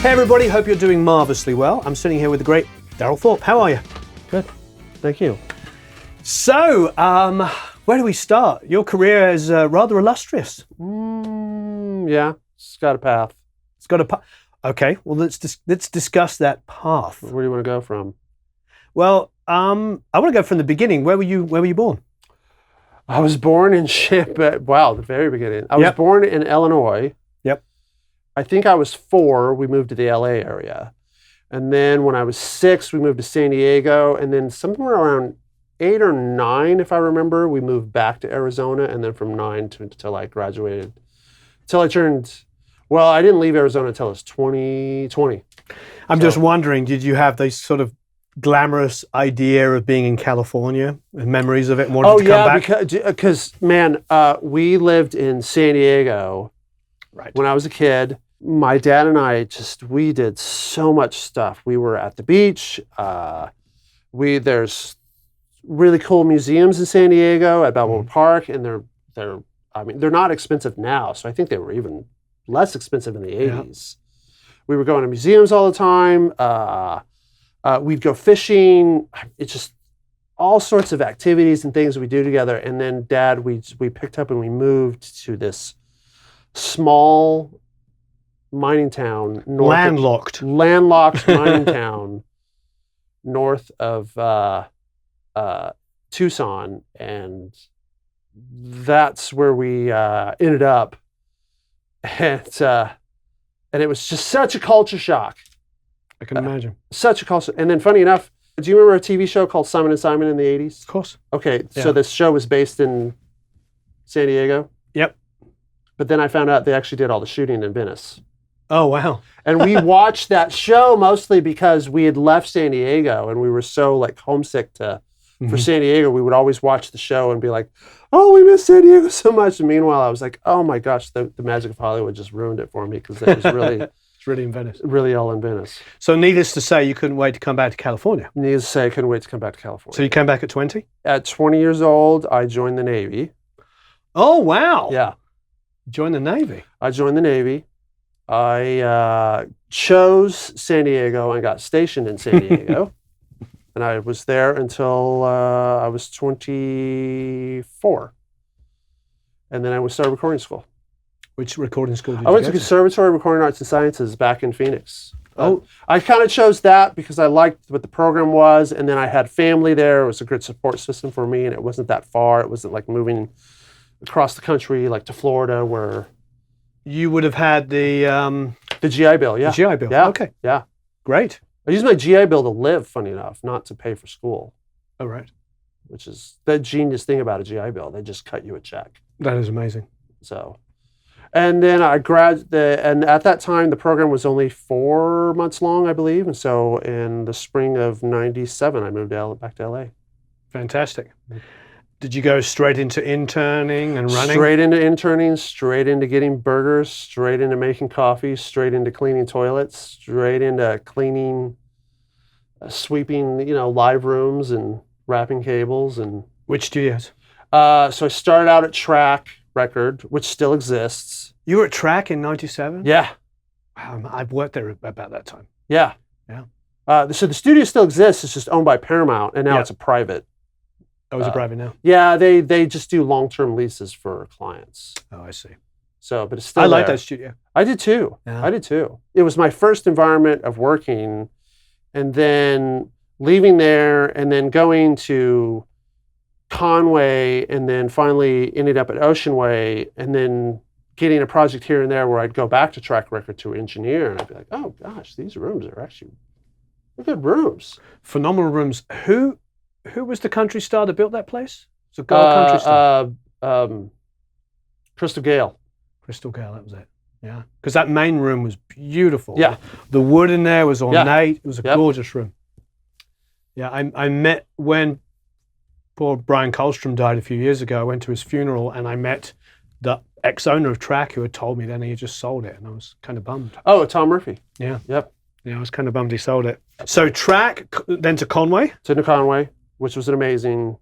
Hey everybody, hope you're doing marvelously well. I'm sitting here with the great Darrell Thorp. How are you? Good, thank you. So, where do we start? Your career is rather illustrious. Yeah, it's got a path. It's got a path. Okay, well let's discuss that path. Where do you want to go from? Well, I want to go from the beginning. Where were you born? I was born in the very beginning. I was born in Illinois. Yep. I think I was 4, we moved to the LA area. And then when I was 6, we moved to San Diego. And then somewhere around 8 or 9, if I remember, we moved back to Arizona. And then from 9 till I graduated, till I turned, well, I didn't leave Arizona until I was 20. I'm just wondering, did you have this sort of glamorous idea of being in California and memories of it and wanted to come back? Because man, we lived in San Diego when I was a kid. My dad and I we did so much stuff. We were at the beach. There's really cool museums in San Diego at Balboa Park, and they're not expensive now, so I think they were even less expensive in the 80s. We were going to museums all the time. We'd go fishing. It's just all sorts of activities and things we do together. And then Dad, we picked up and we moved to this small mining town. Landlocked mining town north of Tucson. And that's where we ended up. And it was just such a culture shock. I can imagine. Such a culture. And then funny enough, do you remember a TV show called Simon & Simon in the 80s? Of course. Okay, so this show was based in San Diego. Yep. But then I found out they actually did all the shooting in Venice. Oh, wow. And we watched that show mostly because we had left San Diego and we were so like homesick for San Diego. We would always watch the show and be like, oh, we miss San Diego so much. And meanwhile, I was like, oh my gosh, the magic of Hollywood just ruined it for me because it was really... It's really in Venice. Really all in Venice. So needless to say, you couldn't wait to come back to California. Needless to say, I couldn't wait to come back to California. So you came back at 20? At 20 years old, I joined the Navy. Oh, wow. Yeah. Joined the Navy. I joined the Navy. I chose San Diego and got stationed in San Diego. And I was there until I was 24. And then I started recording school. Which recording school did you I went go to Conservatory of Recording Arts and Sciences back in Phoenix. Oh. I kind of chose that because I liked what the program was, and then I had family there. It was a good support system for me, and it wasn't that far. It wasn't like moving across the country, like to Florida, where... You would have had the GI Bill, yeah. The GI Bill, yeah. Okay. Yeah. Great. I used my GI Bill to live, funny enough, not to pay for school. Oh, right. Which is the genius thing about a GI Bill. They just cut you a check. That is amazing. So... And then I graduated, and at that time, the program was only 4 months long, I believe. And so in the spring of 97, I moved back to LA. Fantastic. Did you go straight into interning and running? Straight into interning, straight into getting burgers, straight into making coffee, straight into cleaning toilets, straight into cleaning, sweeping, live rooms and wrapping cables. And which studios? So I started out at Track Record, which still exists. You were at Track in 97? Yeah. Wow, I've worked there about that time. Yeah. Yeah. So the studio still exists. It's just owned by Paramount, and now it's a private. Oh, is it private now? Yeah, they just do long-term leases for clients. Oh, I see. So, but it's still I like there. that studio. I did too. Yeah. I did too. It was my first environment of working, and then leaving there, and then going to Conway, and then finally ended up at Ocean Way, and then getting a project here and there where I'd go back to Track Record to engineer, and I'd be like, oh gosh, these rooms are actually good rooms. Phenomenal rooms. Who was the country star that built that place? It was a girl country star. Crystal Gale. Crystal Gale, that was it. Yeah, because that main room was beautiful. Yeah. The wood in there was ornate. It was a gorgeous room. Yeah, I met when poor Brian Colstrom died a few years ago. I went to his funeral and I met the ex-owner of Track who had told me then he had just sold it, and I was kind of bummed. Oh, Tom Murphy. Yeah. Yep. Yeah, I was kind of bummed he sold it. So Track, then to Conway? To Conway, which was an amazing,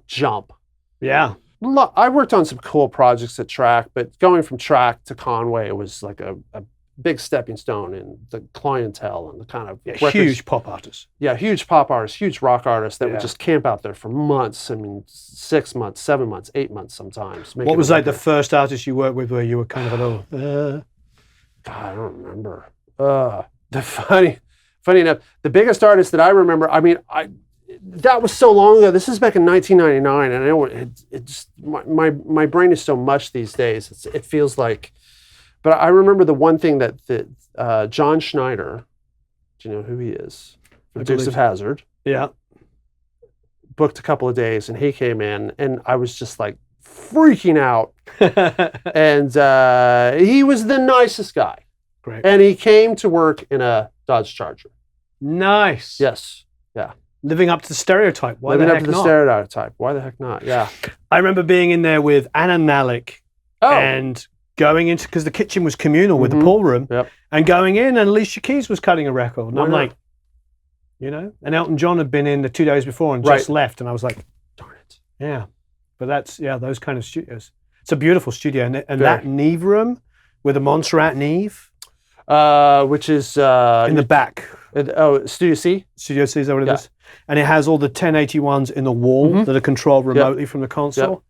jump. Yeah. I worked on some cool projects at Track, but going from Track to Conway was like a big stepping stone in the clientele and the kind of huge pop artists. Yeah, huge pop artists, huge rock artists that would Yeah. just camp out there for months. I mean, 6 months, 7 months, 8 months sometimes. What was like the first artist you worked with where you were kind of a little... God, I don't remember. The funny enough, the biggest artist that I remember, I mean, that was so long ago. This is back in 1999, and I know it just my brain is so much these days. It feels like, but I remember the one thing that John Schneider, do you know who he is? From Dukes of Hazzard. Yeah. Booked a couple of days, and he came in, and I was just like freaking out. And he was the nicest guy. Great. And he came to work in a Dodge Charger. Nice. Yes. Yeah. Living up to the stereotype. Why Living the up heck to the not? stereotype. Why the heck not? Yeah. I remember being in there with Anna Malik and going into, because the kitchen was communal with the pool room, and going in, and Alicia Keys was cutting a record. And I'm like, you know, and Elton John had been in the 2 days before and just left. And I was like, darn it. Yeah. But that's, those kind of studios. It's a beautiful studio. And that Neve room with the Montserrat Neve. Which is in the back. Studio C? Studio C, is that what it is? And it has all the 1081s in the wall that are controlled remotely from the console.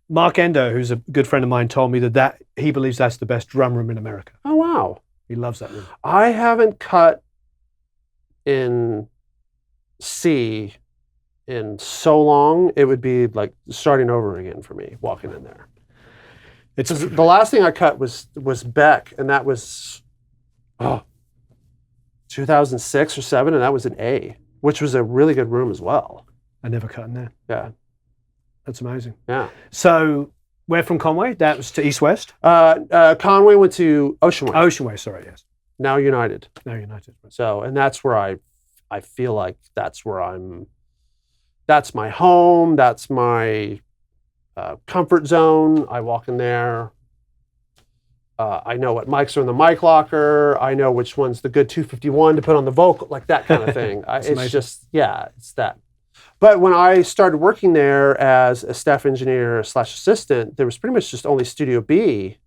Mark Endo, who's a good friend of mine, told me that he believes that's the best drum room in America. Oh, wow. He loves that room. I haven't cut in C in so long, it would be like starting over again for me, walking in there. The last thing I cut was Beck, and that was 2006 or 7, and that was an A, which was a really good room as well. I never cut in there. Yeah. That's amazing. Yeah. So we're from Conway. That was to East West? Conway went to Ocean Way. Ocean Way, sorry, yes. Now United. Now United. So, and that's where I feel like that's my home. That's my comfort zone. I walk in there. I know what mics are in the mic locker. I know which one's the good 251 to put on the vocal, like that kind of thing. It's just, it's that. But when I started working there as a staff engineer / assistant, there was pretty much just only Studio B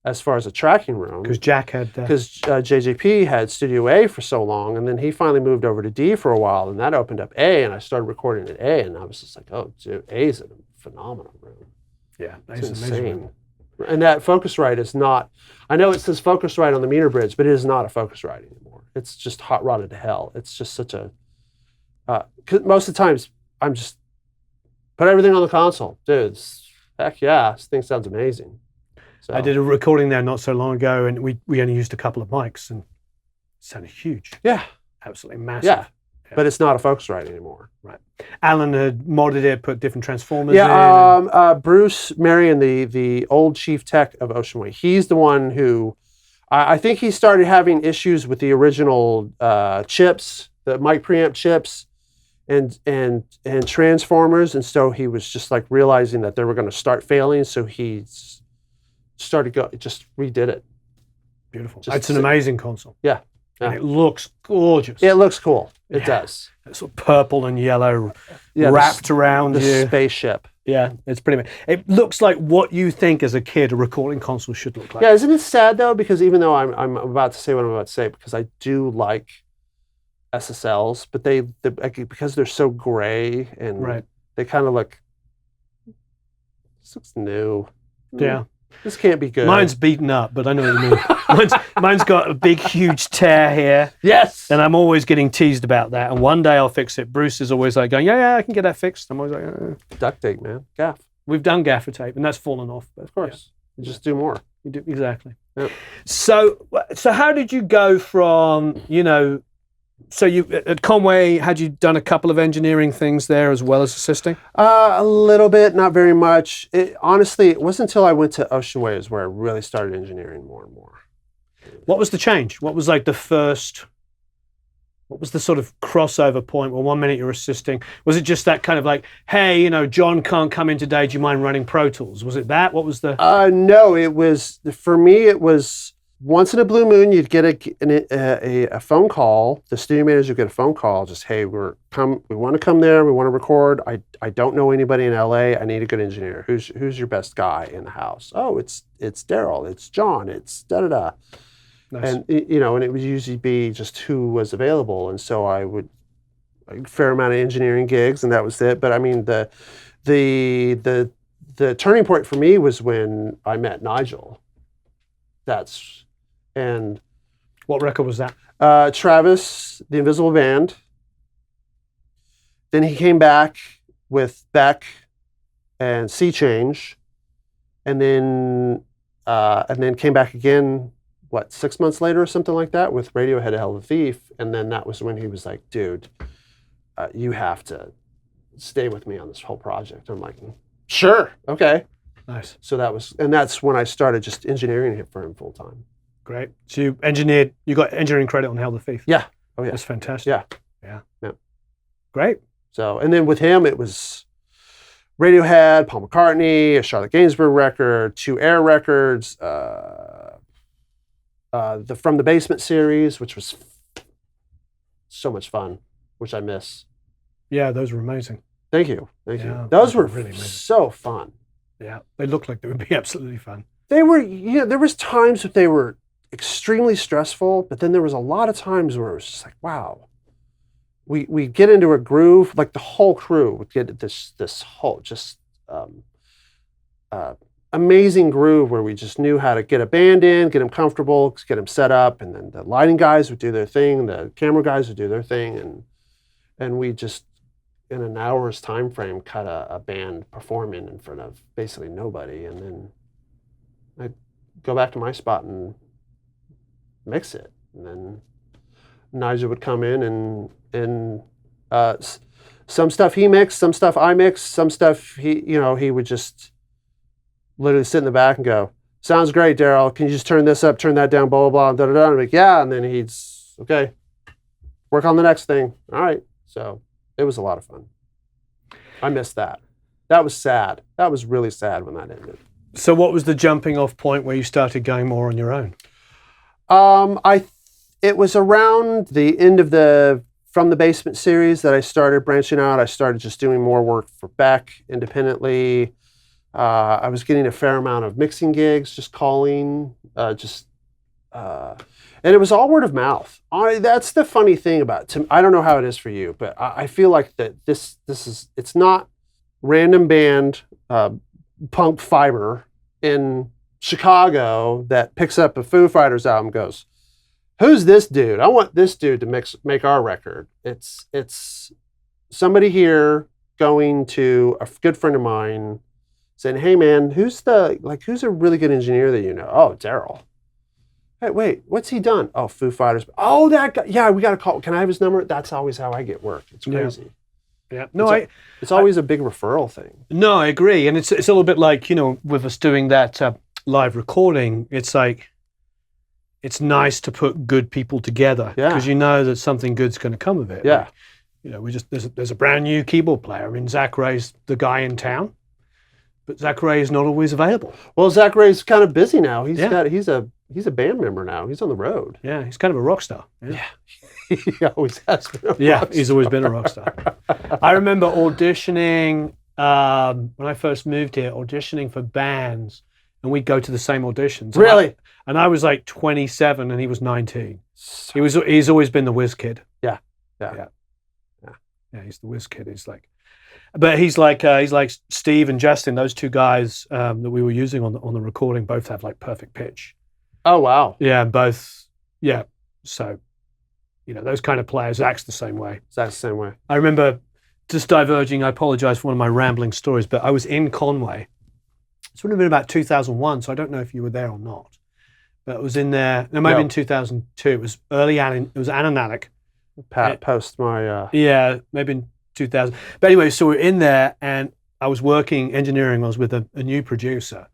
as far as a tracking room. Because Jack had... Because JJP had Studio A for so long, and then he finally moved over to D for a while, and that opened up A, and I started recording at A, and I was just like, oh, dude, A's a phenomenal room. Yeah, it's insane. And that Focusrite is not, I know it says Focusrite on the meter bridge, but it is not a Focusrite anymore. It's just hot rodded to hell. It's just such a, cause most of the times I'm just, put everything on the console. Dude, heck yeah, this thing sounds amazing. So. I did a recording there not so long ago, and we only used a couple of mics, and it sounded huge. Yeah. Absolutely massive. Yeah. But it's not a Focusrite anymore. Right. Alan had modded it, put different transformers in. Yeah, Bruce Marion, the old chief tech of Ocean Way, he's the one who, I think he started having issues with the original chips, the mic preamp chips, and transformers, and so he was just like realizing that they were going to start failing, so he just redid it. Beautiful. It's an amazing console. Yeah. And it looks gorgeous. It looks cool. It does. It's sort of purple and yellow wrapped around the you. Spaceship. Yeah, it's pretty much. It looks like what you think as a kid a recording console should look like. Yeah, isn't it sad though? Because even though I'm about to say what I'm about to say, because I do like SSLs, but because they're so gray and they kind of look. This looks new. Yeah. This can't be good. Mine's beaten up, but I know what you mean. mine's got a big, huge tear here. Yes. And I'm always getting teased about that. And one day I'll fix it. Bruce is always like going, yeah, I can get that fixed. I'm always like, duct tape, man. Gaff. We've done gaffer tape, and that's fallen off. But of course. You just do more. You do, exactly. Yep. So how did you go from, so you at Conway, had you done a couple of engineering things there as well as assisting? A little bit, not very much. Honestly, it wasn't until I went to Ocean Waves where I really started engineering more and more. What was the change? What was like what was the sort of crossover point where 1 minute you're assisting? Was it just that kind of like, hey, John can't come in today, do you mind running Pro Tools? Was it that? What was the... No, it was, for me, it was... Once in a blue moon, you'd get a phone call. The studio manager would get a phone call, just, hey, we want to come there, we want to record. I don't know anybody in LA. I need a good engineer. Who's your best guy in the house? Oh, it's Darrell, it's John, it's da-da-da. Nice. And and it would usually be just who was available, and so I would a fair amount of engineering gigs, and that was it. But I mean, the turning point for me was when I met Nigel. And What record was that? Travis, the Invisible Band. Then he came back with Beck and Sea Change, and then came back again, 6 months later or something like that, with Radiohead, Hell of a Thief. And then that was when he was like, dude, you have to stay with me on this whole project. I'm like, sure, okay. Nice. So that's when I started just engineering it for him full time. Great. So you got engineering credit on Hell of a Thief? Yeah. Oh yeah. That's fantastic. Yeah. Great. So, and then with him, it was Radiohead, Paul McCartney, a Charlotte Gainsbourg record, 2 Air records, the From the Basement series, which was so much fun, which I miss. Yeah, those were amazing. Thank you. Those were really amazing. So fun. Yeah, they looked like they would be absolutely fun. They were, there was times that they were extremely stressful, but then there was a lot of times where it was just like, wow. We get into a groove, like the whole crew would get this whole just amazing groove where we just knew how to get a band in, get them comfortable, get them set up, and then the lighting guys would do their thing, the camera guys would do their thing, and we just, in an hour's time frame, cut a band performing in front of basically nobody, and then I'd go back to my spot and mix it, and then Nigel would come in and some stuff he mixed, some stuff I mixed, some stuff he would just literally sit in the back and go, "Sounds great, Darrell. Can you just turn this up, turn that down, blah, blah, blah, da, da, da." I'm like, "Yeah." And then okay, work on the next thing. All right. So it was a lot of fun. I missed that. That was sad. That was really sad when that ended. So what was the jumping off point where you started going more on your own? It was around the end of the From the Basement series that I started branching out. I started just doing more work for Beck independently. I was getting a fair amount of mixing gigs, just calling, and it was all word of mouth. That's the funny thing about it. I don't know how it is for you, but I feel like that it's not random band punk fiber in Chicago that picks up a Foo Fighters album and goes, "Who's this dude? I want this dude to make our record." It's somebody here going to a good friend of mine saying, "Hey man, who's a really good engineer that you know?" "Oh, Darrell." "Hey, wait, what's he done?" "Oh, Foo Fighters." "Oh, that guy. Yeah, we got to call. Can I have his number?" That's always how I get work. It's crazy. Yeah. No, it's always a big referral thing. No, I agree. And it's a little bit like, with us doing that live recording, it's like, it's nice to put good people together because you know that something good's going to come of it. Yeah. Like, there's a brand new keyboard player. I mean, Zach Ray's the guy in town, but Zach Ray is not always available. Well, Zach Ray's kind of busy now. He's a band member now. He's on the road. Yeah, he's kind of a rock star. Yeah. He always has been he's always been a rock star. I remember auditioning when I first moved here, auditioning for bands, and we'd go to the same auditions. Really? And I was like 27 and he was 19. He's always been the whiz kid. Yeah. Yeah, he's the whiz kid. He's like Steve and Justin, those two guys that we were using on the recording, both have like perfect pitch. Oh wow. Yeah, both. Yeah. So, those kind of players. Zach's the same way. I remember, just diverging, I apologize for one of my rambling stories, but I was in Conway. It would have been about 2001, so I don't know if you were there or not. But it was in there. It might have been 2002. It was it was Ananatic. Post my. Yeah, maybe in 2000. But anyway, so we're in there, and I was working engineering. I was with a new producer,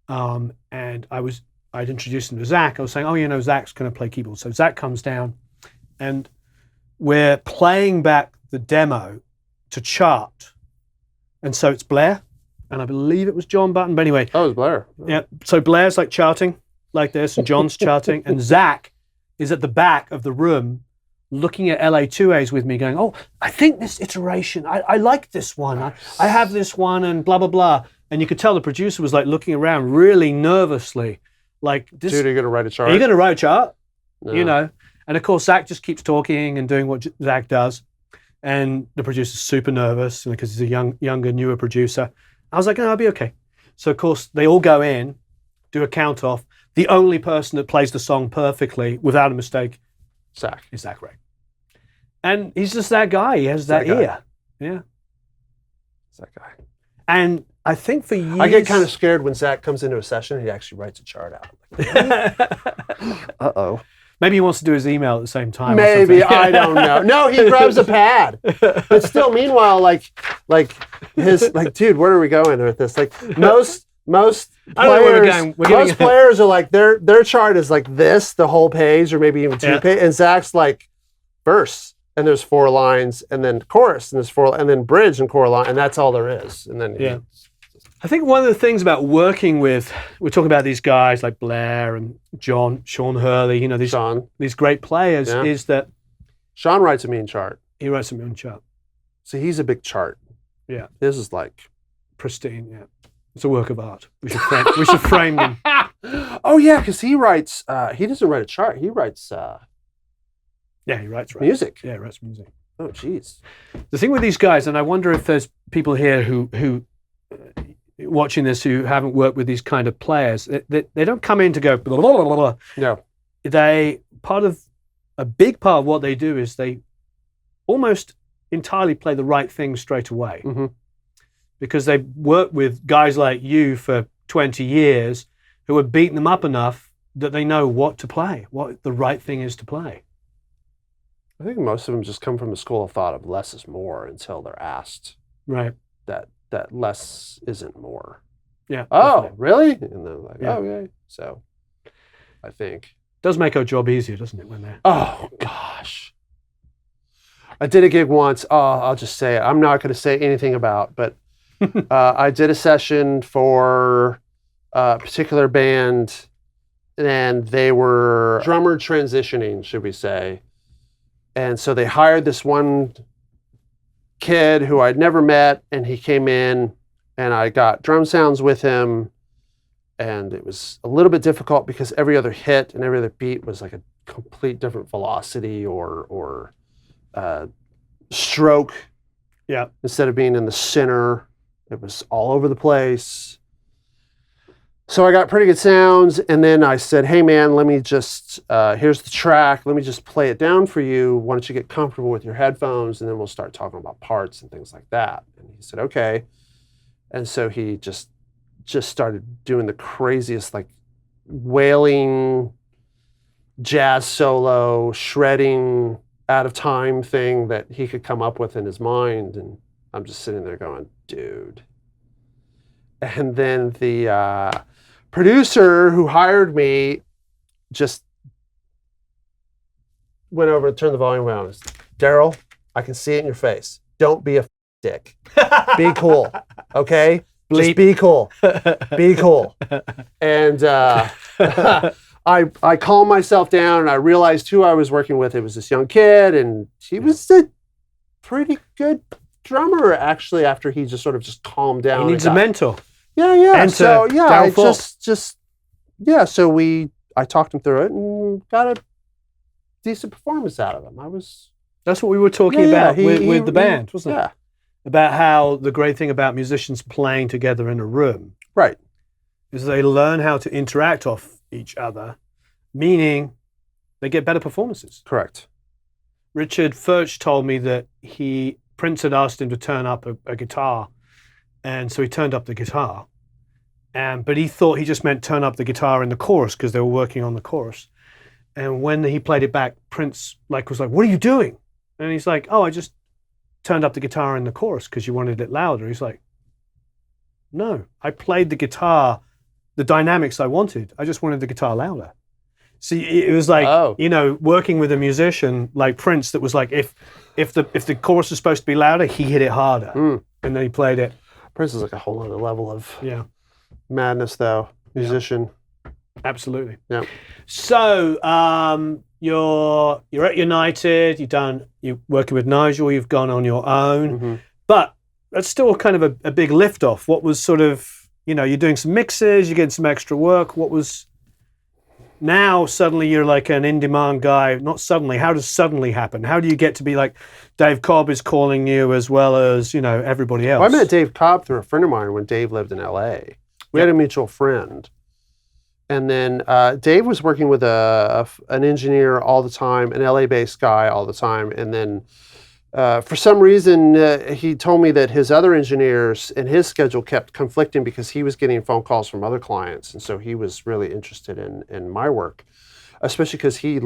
and I'd introduced him to Zach. I was saying, Zach's going to play keyboard. So Zach comes down, and we're playing back the demo to chart, and so it's Blair. And I believe it was John Button. But anyway. Oh, it was Blair. Yeah. So Blair's like charting like this, and John's charting, and Zach is at the back of the room looking at LA2As with me going, "Oh, I think this iteration, I like this one. I have this one," and blah, blah, blah. And you could tell the producer was like looking around really nervously, Like, this, dude, are you going to write a chart? are you going to write a chart? No. You know? And of course, Zach just keeps talking and doing what Zach does. And the producer's super nervous because he's a younger, newer producer. I was like, no, I'll be okay. So of course, they all go in, do a count off. The only person that plays the song perfectly without a mistake is Zach Ray. And he's just that guy. He has that ear. Yeah. It's that guy. And I think for years... I get kind of scared when Zach comes into a session and he actually writes a chart out. Like, uh-oh. Maybe he wants to do his email at the same time. Maybe, I don't know. No, he grabs a pad. But still, meanwhile, like, dude, where are we going with this? Like, most players are like, their chart is like this, the whole page, or maybe even two pages. And Zach's like, verse, and there's 4 lines, and then chorus, and there's 4, and then bridge and core line, and that's all there is. And then I think one of the things about working with, we're talking about these guys like Blair and Sean Hurley, you know, these great players, is that Sean writes a mean chart. He writes a mean chart. So he's a big chart. Yeah. This is like pristine, yeah. It's a work of art. We should frame him. Oh yeah, because he writes, he doesn't write a chart, he writes he writes music. Yeah, he writes music. Oh jeez. The thing with these guys, and I wonder if there's people here who watching this who haven't worked with these kind of players, they don't come in to go blah, blah, blah, blah, blah. No. A big part of what they do is they almost entirely play the right thing straight away. Mm-hmm. Because they've worked with guys like you for 20 years who have beaten them up enough that they know what to play, what the right thing is to play. I think most of them just come from a school of thought of less is more until they're asked that less isn't more. Yeah. Oh, definitely. really? And they're like, oh, okay. So I think. It does make our job easier, doesn't it, when they're... Oh, gosh. I did a gig once. Oh, I'll just say it. I'm not going to say anything about, but I did a session for a particular band, and they were drummer transitioning, should we say. And so they hired this one kid who I'd never met, and he came in, and I got drum sounds with him, and it was a little bit difficult because every other hit and every other beat was like a complete different velocity or stroke. Yeah. Instead of being in the center, it was all over the place. So I got pretty good sounds, and then I said, hey man, let me just, here's the track, let me just play it down for you. Why don't you get comfortable with your headphones, and then we'll start talking about parts and things like that. And he said, okay. And so he just started doing the craziest, like, wailing, jazz solo, shredding, out of time thing that he could come up with in his mind. And I'm just sitting there going, dude. And then the producer who hired me just went over and turned the volume down. Darrell, I can see it in your face. Don't be a dick. Be cool, okay? Just be cool. Be cool. And I calmed myself down, and I realized who I was working with. It was this young kid, and he was a pretty good drummer, actually, after he just sort of just calmed down. He needs a mentor. Yeah. Enter so yeah, Darrell I Thorp. So I talked him through it and got a decent performance out of him. That's what we were talking about with the band, wasn't it? Yeah. About how the great thing about musicians playing together in a room, right, is they learn how to interact off each other, meaning they get better performances. Correct. Richard Furch told me that Prince had asked him to turn up a guitar, and so he turned up the guitar, but he thought he just meant turn up the guitar in the chorus because they were working on the chorus. And when he played it back, Prince was like, "What are you doing?" And he's like, "Oh, I just turned up the guitar in the chorus because you wanted it louder." He's like, "No, I played the guitar, the dynamics I wanted. I just wanted the guitar louder." See, it was like, working with a musician like Prince that was like, if the chorus is supposed to be louder, he hit it harder. And then he played it. Prince is like a whole other level of madness, though. Musician. Absolutely. Yeah. So you're at United. You're working with Nigel. You've gone on your own, but that's still kind of a big lift off. What was sort of, you're doing some mixes. You're getting some extra work. What was Now suddenly you're like an in-demand guy. Not suddenly. How does suddenly happen? How do you get to be like Dave Cobb is calling you as well as, everybody else? Well, I met Dave Cobb through a friend of mine when Dave lived in L.A. We had a mutual friend. And then Dave was working with an engineer all the time, an LA-based guy all the time. And then for some reason, he told me that his other engineers and his schedule kept conflicting because he was getting phone calls from other clients. And so he was really interested in my work, especially because he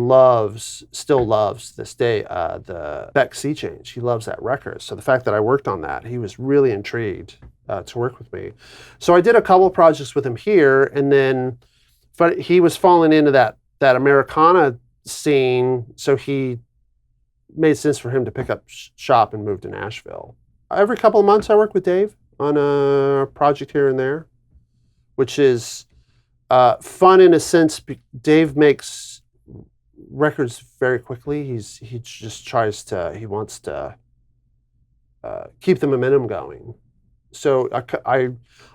still loves this day, the Beck Sea Change. He loves that record. So the fact that I worked on that, he was really intrigued to work with me. So I did a couple of projects with him here, and then he was falling into that Americana scene, so he made sense for him to pick up shop and move to Nashville. Every couple of months I work with Dave on a project here and there, which is fun in a sense. Dave makes records very quickly. He wants to keep the momentum going. So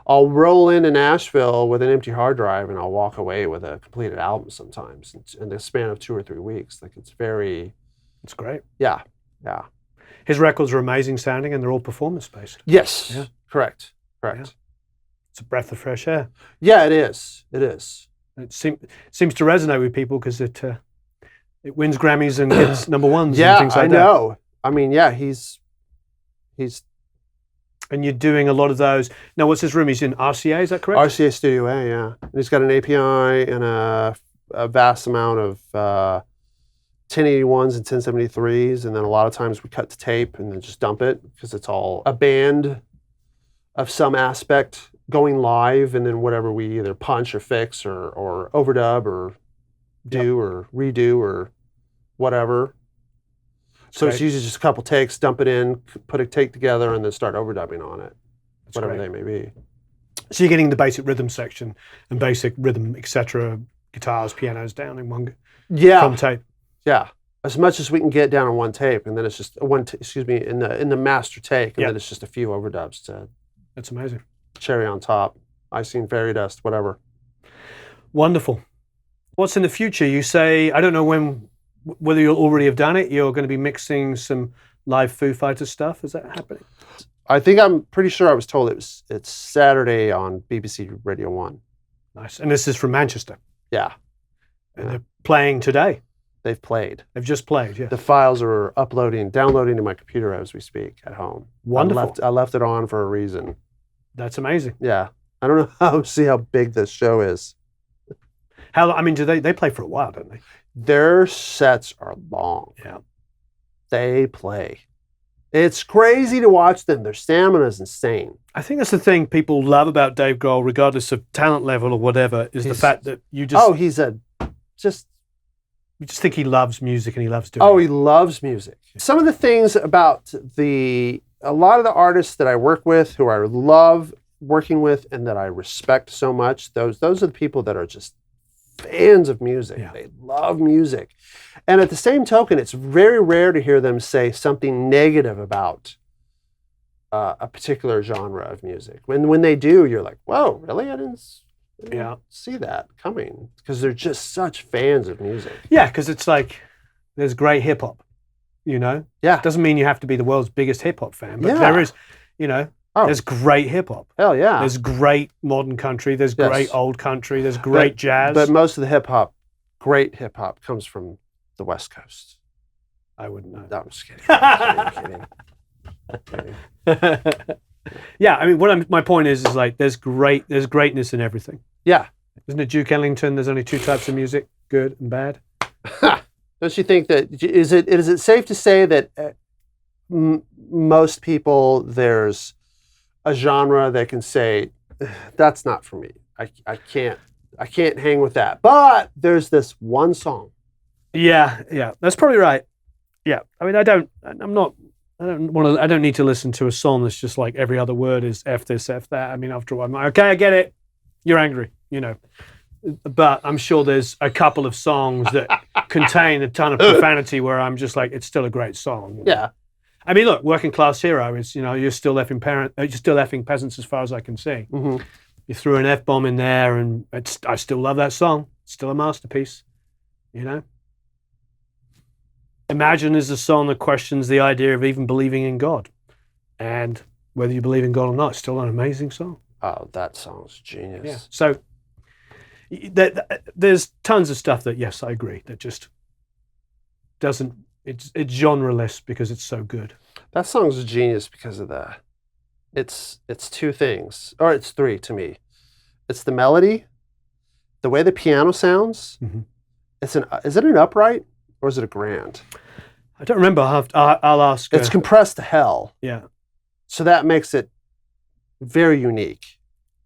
I'll roll into Nashville with an empty hard drive and I'll walk away with a completed album sometimes in the span of 2 or 3 weeks. Like it's great. Yeah. His records are amazing sounding and they're all performance based. Yes. Yeah. Correct. Yeah. It's a breath of fresh air. Yeah, it is. It seems to resonate with people because it wins Grammys and gets number ones yeah, and things like that. I know. I mean, yeah, he's. And you're doing a lot of those. Now, what's his room? He's in RCA, is that correct? RCA Studio A, yeah. And he's got an API and a vast amount of 1081s and 1073s, and then a lot of times we cut to tape and then just dump it because it's all a band of some aspect going live, and then whatever we either punch or fix or overdub or do or redo or whatever. So it's usually just a couple takes, dump it in, put a take together, and then start overdubbing on it, whatever they may be. So you're getting the basic rhythm section and basic rhythm, etc., guitars, pianos down in one from tape. Yeah, as much as we can get down on one tape, and then it's just in the master take, and then it's just a few overdubs to. That's amazing. Cherry on top, icing, fairy dust, whatever. Wonderful. What's in the future? You say, I don't know whether you'll already have done it. You're going to be mixing some live Foo Fighters stuff. Is that happening? I'm pretty sure I was told it's Saturday on BBC Radio 1. Nice. And this is from Manchester. Yeah. And they're playing today. They've played. They've just played, yeah. The files are downloading to my computer as we speak at home. Wonderful. I left it on for a reason. That's amazing. Yeah. I don't know how big this show is. Do they play for a while, don't they? Their sets are long. Yeah. They play. It's crazy to watch them. Their stamina is insane. I think that's the thing people love about Dave Grohl, regardless of talent level or whatever, is the fact that you just... You just think he loves music and he loves doing it. He loves music. Some of the things about a lot of the artists that I work with, who I love working with and that I respect so much, those are the people that are just fans of music. Yeah. They love music. And at the same token, it's very rare to hear them say something negative about a particular genre of music. When they do, you're like, whoa, really? I didn't see that coming, because they're just such fans of music. Yeah, because it's like, there's great hip hop, Yeah. Doesn't mean you have to be the world's biggest hip hop fan, but there is, there's great hip hop. Hell yeah. There's great modern country, there's great old country, there's great jazz. But most of the great hip hop comes from the West Coast. I wouldn't know. No, I'm just kidding. I'm kidding. Yeah, I mean, my point is like there's greatness in everything. Yeah. Isn't it Duke Ellington? There's only two types of music, good and bad. Don't you think that, is it safe to say that most people, there's a genre that can say, that's not for me. I can't hang with that. But there's this one song. Yeah, that's probably right. Yeah, I mean, I don't need to listen to a song that's just like every other word is F this, F that. I mean, after a while, I'm like, okay, I get it. You're angry, But I'm sure there's a couple of songs that contain a ton of profanity where I'm just like, it's still a great song. Yeah. I mean, look, Working Class Hero is, you're still effing peasants as far as I can see. Mm-hmm. You threw an F-bomb in there, and I still love that song. still a masterpiece, you know. Imagine is a song that questions the idea of even believing in God. And whether you believe in God or not, it's still an amazing song. Oh, that song's genius. Yeah. So there's tons of stuff that, yes, I agree, that just doesn't, it's genreless because it's so good. That song's a genius because of that. It's two things, or it's three to me. It's the melody, the way the piano sounds. Mm-hmm. Is it an upright or is it a grand? I don't remember. I'll ask. It's compressed to hell. Yeah. So that makes it very unique.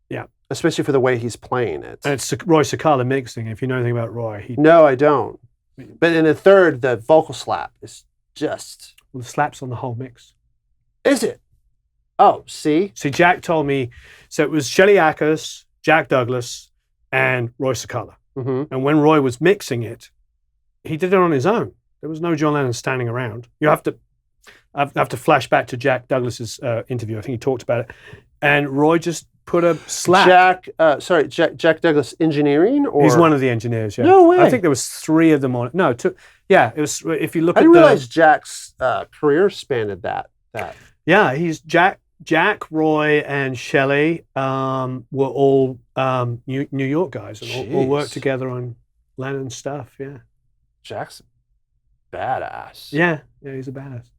Yeah. Especially for the way he's playing it. And it's Roy Cicala mixing. If you know anything about Roy, No, I don't. But in the third, the vocal slap is just... Well, the slap's on the whole mix. Is it? Oh, see? See, Jack told me, so it was Shelley Ackers, Jack Douglas, and Roy Cicala. Mm-hmm. And when Roy was mixing it, he did it on his own. There was no John Lennon standing around. I have to flash back to Jack Douglas's interview. I think he talked about it. And Roy just put a slap. Jack Douglas engineering? Or? He's one of the engineers, yeah. No way. I think there was 3 of them on it. No, 2. Yeah, it was, if you look I at didn't realize Jack's career spanned that. Yeah, he's Jack, Roy, and Shelley were all New York guys and all worked together on Lennon stuff, yeah. Jack's badass. Yeah, he's a badass.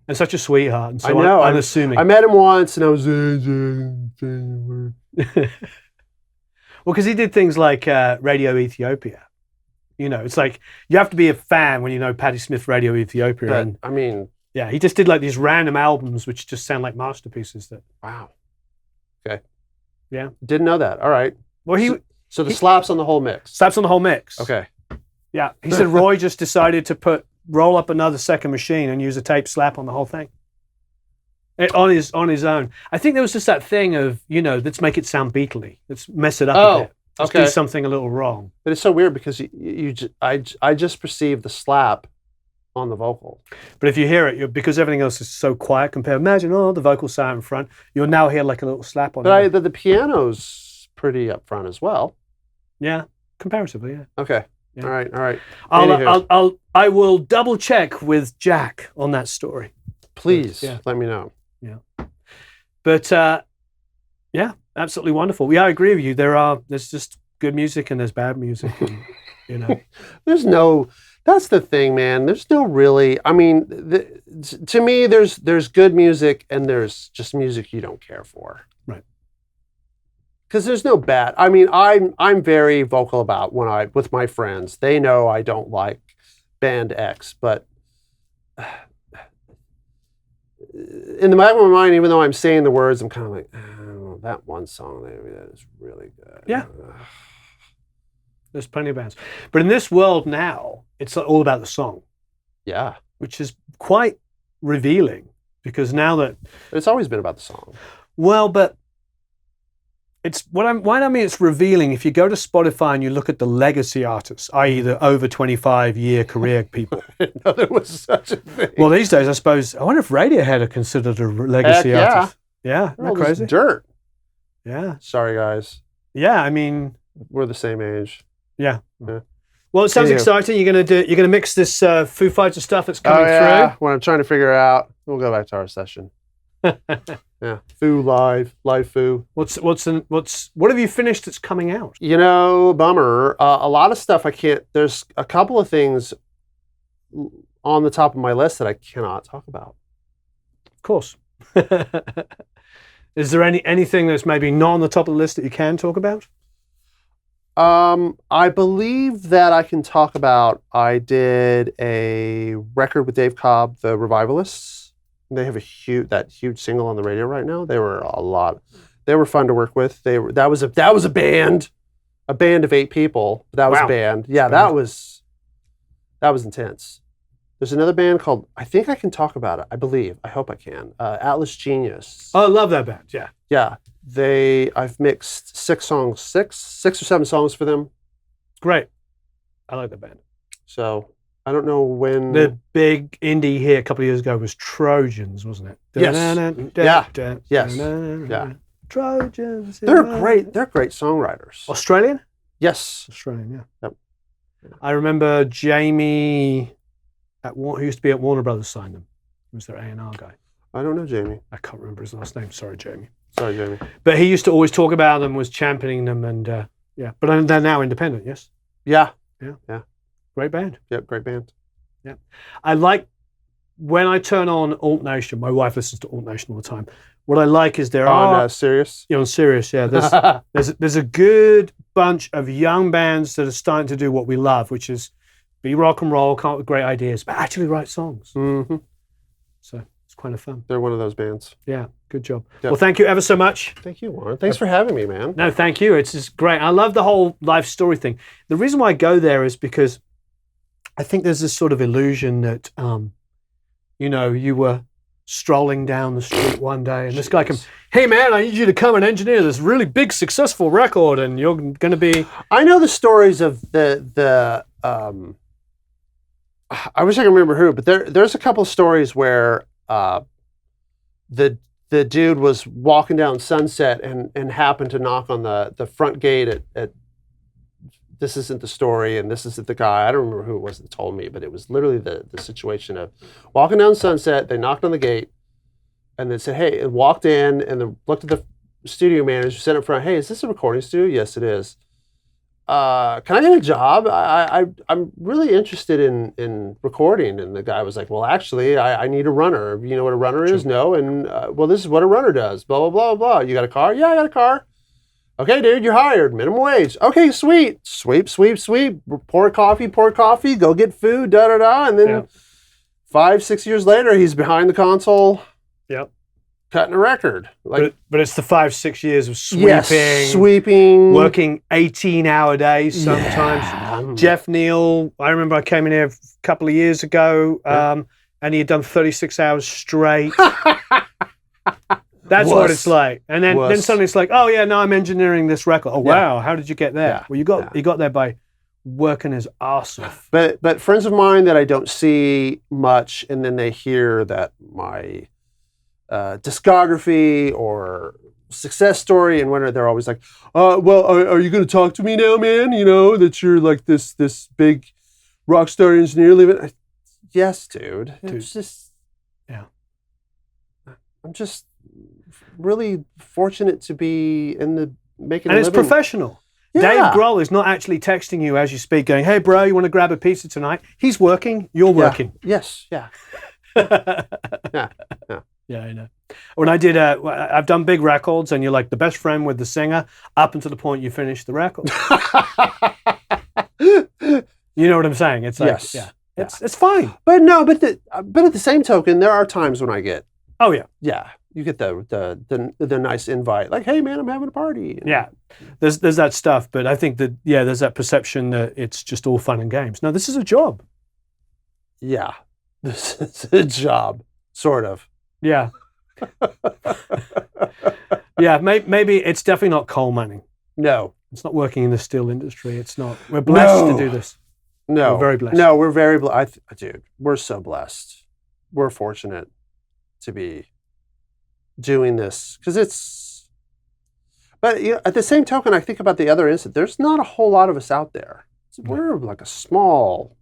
And such a sweetheart. And so I know. I'm assuming. I met him once and I was... Well, because he did things like Radio Ethiopia. You know, it's like you have to be a fan when you know Patti Smith, Radio Ethiopia. But, and I mean... Yeah, he just did like these random albums which just sound like masterpieces. Wow. Okay. Yeah. Didn't know that. All right. Well, So the slaps on the whole mix. Slaps on the whole mix. Okay. Yeah. He said Roy just decided to roll up another second machine and use a tape slap on the whole thing. On his own. I think there was just that thing of, let's make it sound Beatley. Let's mess it up a bit. Let's do something a little wrong. But it's so weird because I just perceived the slap on the vocal. But if you hear it, because everything else is so quiet compared, imagine, the vocals sound in front. You'll now hear like a little slap on it. But the piano's pretty up front as well. Yeah, comparatively, yeah. Okay. Yeah. All right. I will double check with Jack on that story. Please let me know. Yeah. But yeah, absolutely wonderful. Yeah, I agree with you. There's just good music and there's bad music. And, that's the thing, man. There's no really, I mean, to me, there's good music and there's just music you don't care for. Right. Because there's no bad. I mean, I'm very vocal about with my friends. They know I don't like band X, but in the back of my mind, even though I'm saying the words, I'm kind of like, oh, that one song that is really good. Yeah. There's plenty of bands. But in this world now, it's all about the song. Yeah. Which is quite revealing because now that... It's always been about the song. Well, but it's it's revealing. If you go to Spotify and you look at the legacy artists, i.e. the over 25-year career people. I didn't know there was such a thing. Well, these days, I wonder if Radiohead are considered a legacy artist. Yeah, isn't that crazy? Dirt. Yeah. Sorry, guys. Yeah, I mean... We're the same age. Yeah. Well, it sounds exciting. You're gonna mix this Foo Fighters stuff that's coming through. What I'm trying to figure out. We'll go back to our session. Yeah, Foo live Foo. What have you finished that's coming out? Bummer. A lot of stuff I can't. There's a couple of things on the top of my list that I cannot talk about. Of course. Is there anything that's maybe not on the top of the list that you can talk about? I believe that I can talk about, I did a record with Dave Cobb, the Revivalists. They have that huge single on the radio right now. They were they were fun to work with. That was a band of 8 people. That was a band. Yeah, that was intense. There's another band called, I think I can talk about it. I hope I can. Atlas Genius. Oh, I love that band. Yeah. Yeah. I've mixed 6 or 7 songs for them. Great. I like that band. So I don't know when. The big indie here a couple of years ago was Trojans, wasn't it? Yes. Yes. Yeah. Trojans. They're great songwriters. Australian? Yes. Australian, yeah. Yep. I remember Jamie who used to be at Warner Brothers signed them. He was their A&R guy. I don't know Jamie. I can't remember his last name. Sorry, Jamie. Sorry, Jamie. But he used to always talk about them, was championing them, and yeah. But they're now independent, yes? Yeah. Yeah. Yeah. Great band. Yep, great band. Yeah. I like, when I turn on Alt Nation, my wife listens to Alt Nation all the time. What I like is there are... On Sirius? On Sirius, yeah. There's a good bunch of young bands that are starting to do what we love, which is be rock and roll, come up with great ideas, but actually write songs. Mm-hmm. So it's kind of fun. They're one of those bands. Yeah, good job. Yep. Well, thank you ever so much. Thank you, Warren. Thanks for having me, man. No, thank you. It's just great. I love the whole life story thing. The reason why I go there is because I think there's this sort of illusion that, you were strolling down the street one day and this guy comes, hey man, I need you to come and engineer this really big successful record and you're going to be... I know the stories of the I wish I could remember who, but there's a couple of stories where the dude was walking down Sunset and happened to knock on the front gate at this isn't the story and this isn't the guy. I don't remember who it was that told me, but it was literally the situation of walking down Sunset. They knocked on the gate and then said, hey, and walked in and then looked at the studio manager, said up front, hey, is this a recording studio? Yes, it is. Can I get a job? I'm really interested in recording. And the guy was like, well, actually, I need a runner. You know what a runner is? No. And, well, this is what a runner does. Blah, blah, blah, blah. You got a car? Yeah, I got a car. Okay, dude, you're hired. Minimum wage. Okay, sweet. Sweep. Pour coffee. Go get food, da-da-da. And then 5-6 years later, he's behind the console. Yep. Cutting a record. But it's the 5-6 years of sweeping. Yes, sweeping. Working 18-hour days sometimes. Yeah. Jeff Neal, I remember I came in here a couple of years ago and he had done 36 hours straight. That's what it's like. And then suddenly it's like, oh yeah, no, I'm engineering this record. Oh wow, how did you get there? Well, you got there by working his arse off. But friends of mine that I don't see much, and then they hear that my discography or success story, and when they're always like, well, are you going to talk to me now, man? You know that you're like this big rock star engineer living. Yes, dude. It's just I'm just really fortunate to be in the making. And a it's living. Professional. Yeah. Dave Grohl is not actually texting you as you speak, going, "Hey, bro, you want to grab a pizza tonight?" He's working. You're working. Yes. Yeah. Yeah. Yeah, I know. When I did, I've done big records, and you're like the best friend with the singer up until the point you finish the record. You know what I'm saying? It's like, it's fine. But at the same token, there are times when I get, you get the nice invite, like, hey man, I'm having a party. Yeah, there's that stuff, but I think that there's that perception that it's just all fun and games. No, this is a job. Yeah, this is a job, sort of. Yeah. Yeah, maybe it's definitely not coal mining. No. It's not working in the steel industry. It's not. We're blessed to do this. No. We're very blessed. No, we're very blessed. Dude, we're so blessed. We're fortunate to be doing this because it's. But at the same token, I think about the other incident. There's not a whole lot of us out there. We're like a small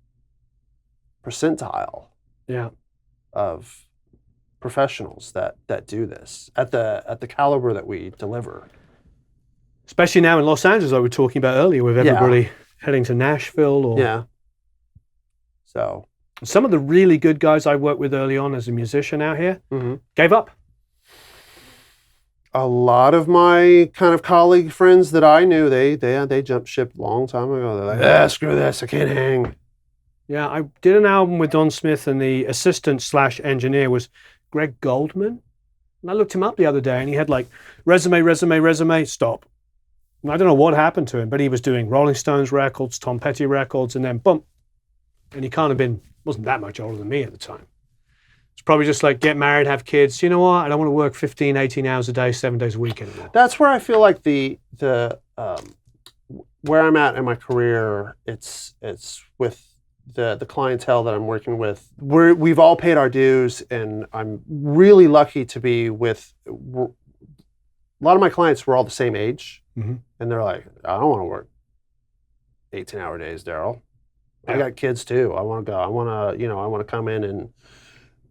percentile. Yeah. Of professionals that do this at the caliber that we deliver. Especially now in Los Angeles, like we were talking about earlier, with everybody heading to Nashville. So some of the really good guys I worked with early on as a musician out here gave up. A lot of my kind of colleague friends that I knew, they jumped ship a long time ago. They're like, screw this, I can't hang. Yeah, I did an album with Don Smith, and the assistant/engineer was Greg Goldman. And I looked him up the other day, and he had like resume, stop. And I don't know what happened to him, but he was doing Rolling Stones records, Tom Petty records, and then boom. And he wasn't that much older than me at the time. It's probably just like get married, have kids. You know what? I don't want to work 15, 18 hours a day, 7 days a week anymore. That's where I feel like the where I'm at in my career, it's with the clientele that I'm working with. We've all paid our dues, and I'm really lucky to be with a lot of my clients were all the same age, and they're like, I don't want to work 18-hour days, Darrell. Yeah. I got kids too. I want to go. I want to come in and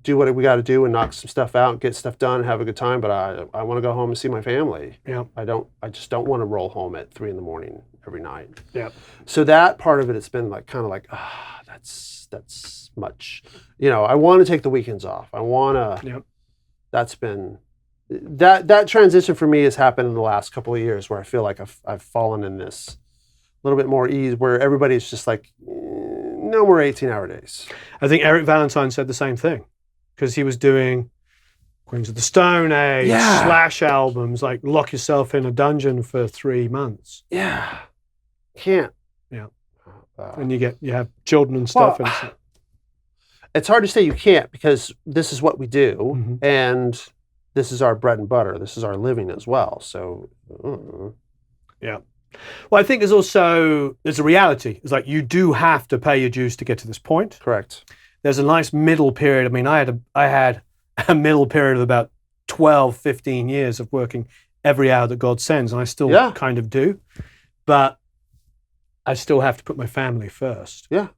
do what we got to do and knock some stuff out and get stuff done and have a good time. But I want to go home and see my family. Yeah. I just don't want to roll home at 3 a.m. every night. Yeah. So that part of it, it's been like kind of like, that's much. I want to take the weekends off. I want to. Yeah. That's been that transition for me has happened in the last couple of years where I feel like I've fallen in this little bit more ease where everybody's just like, no more 18-hour days. I think Eric Valentine said the same thing because he was doing Queens of the Stone Age, Slash albums, like lock yourself in a dungeon for 3 months. Yeah. Can't. Yeah. And you have children and stuff. Well, it's hard to say you can't because this is what we do and this is our bread and butter. This is our living as well. So, yeah. Well, I think there's a reality. It's like you do have to pay your dues to get to this point. Correct. There's a nice middle period. I mean, I had a middle period of about 12, 15 years of working every hour that God sends, and I still kind of do. But I still have to put my family first. Yeah.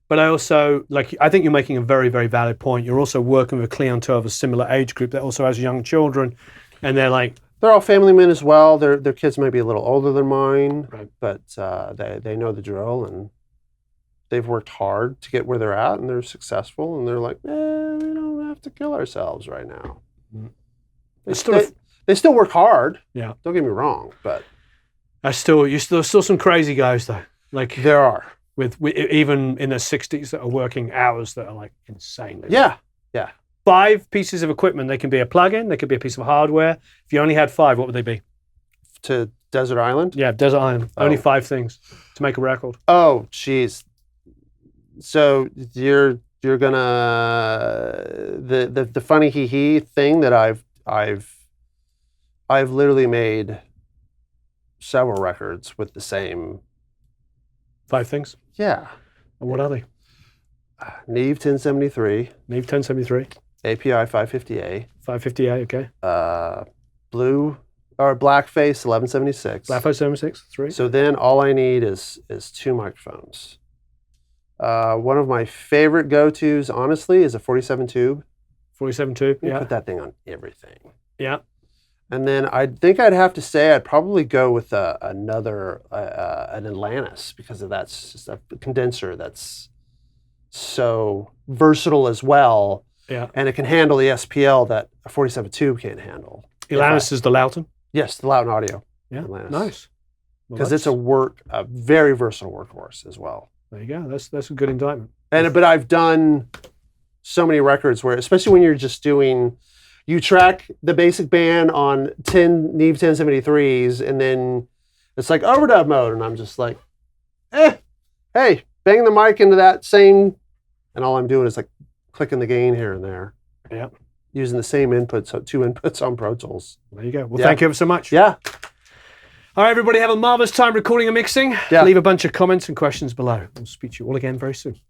But I also, I think you're making a very, very valid point. You're also working with a clientele of a similar age group that also has young children, and they're like... They're all family men as well. Their kids may be a little older than mine, right. But they know the drill, and they've worked hard to get where they're at, and they're successful, and they're like, we don't have to kill ourselves right now. Mm. They still work hard. Yeah. Don't get me wrong, but... There's still some crazy guys, though. There are. With even in their 60s that are working hours that are like insane. Yeah. 5 pieces of equipment. They can be a plug-in. They could be a piece of hardware. If you only had 5, what would they be? To Desert Island? Yeah, Desert Island. Only 5 things to make a record. Oh, jeez. So you're gonna the funny hee thing that I've literally made several records with the same 5 things. Yeah. And what are they? Neve 1073. Neve 1073. API 550A. 550A, okay. Blackface 1176. Blackface 76, 3. So then all I need is 2 microphones. One of my favorite go-tos, honestly, is a 47 tube. 47 tube, you put that thing on everything. Yeah. And then I think I'd have to say I'd probably go with an Atlantis because of that's just a condenser that's so versatile as well. Yeah. And it can handle the SPL that a 47 tube can't handle. Atlantis is the Loughton? Yes, the Loughton Audio. Yeah, Atlantis. Nice. Because it's a very versatile workhorse as well. There you go. That's a good indictment. But I've done so many records where, especially when you're just doing, you track the basic band on 10 Neve 1073s, and then it's like overdub mode, and I'm just like, hey, bang the mic into that same, and all I'm doing is like clicking the gain here and there. Yeah. Using the same inputs, so 2 inputs on Pro Tools. There you go. Well, thank you ever so much. Yeah. All right, everybody, have a marvelous time recording and mixing. Yeah. Leave a bunch of comments and questions below. We'll speak to you all again very soon.